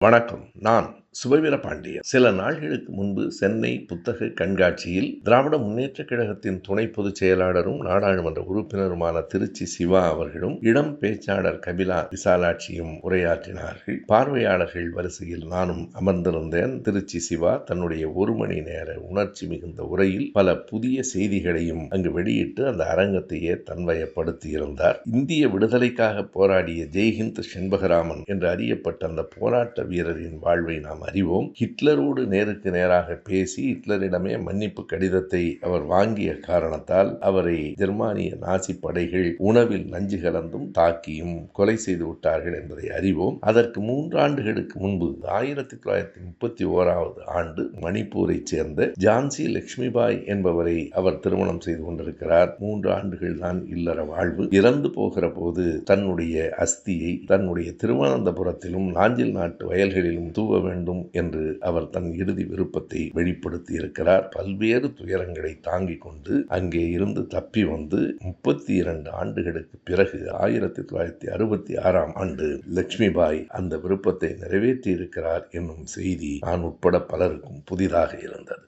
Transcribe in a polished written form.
வணக்கம். நான் சுபவீர பாண்டியன். சில நாள்களுக்கு முன்பு சென்னை புத்தக கண்காட்சியில் திராவிட முன்னேற்றக் கழகத்தின் துணை பொதுச் செயலாளரும் நாடாளுமன்ற உறுப்பினருமான திருச்சி சிவா அவர்களும் இளம் பேச்சாளர் கபிலா விசாலாட்சியும் உரையாற்றினார்கள். பார்வையாளர்கள் வரிசையில் நானும் அமர்ந்திருந்தேன். திருச்சி சிவா தன்னுடைய 1 மணி நேர உணர்ச்சி மிகுந்த உரையில் பல புதிய செய்திகளையும் அங்கு வெளியிட்டு அந்த அரங்கத்தையே தன்வயப்படுத்தியிருந்தார். இந்திய விடுதலைக்காக போராடிய ஜெய்ஹிந்த் செண்பகராமன் என்று அறியப்பட்ட அந்த போராட்ட வீரரின் வாழ்வை நாம் அறிவோம். ஹிட்லரோடு நேருக்கு நேராக பேசி ஹிட்லரிடமே மன்னிப்பு கடிதத்தை அவர் வாங்கிய காரணத்தால் அவரை ஜெர்மானிய நாசி படைகள் உணவில் நஞ்சு கலந்தும் தாக்கியும் கொலை செய்து விட்டார்கள் என்பதை அறிவோம். அதற்கு 3 ஆண்டுகளுக்கு முன்பு 1931 ஆண்டு மணிப்பூரை சேர்ந்த ஜான்சி லட்சுமிபாய் என்பவரை அவர் திருமணம் செய்து கொண்டிருக்கிறார். 3 ஆண்டுகள் தான் இல்லற வாழ்வு. இறந்து போகிற போது தன்னுடைய அஸ்தியை தன்னுடைய திருவனந்தபுரத்திலும் நாஞ்சில் நாட்டு வயல்களிலும் தூவ வேண்டும் என்று அவர் தன் இறுதி விருப்பத்தை வெளிப்படுத்தி இருக்கிறார். பல்வேறு துயரங்களை தாங்கிக் கொண்டு அங்கே இருந்து தப்பி வந்து 32 ஆண்டுகளுக்கு பிறகு 1966 ஆண்டு லட்சுமிபாய் அந்த விருப்பத்தை நிறைவேற்றி இருக்கிறார் என்னும் செய்தி நான் உட்பட பலருக்கும் புதிதாக இருந்தது.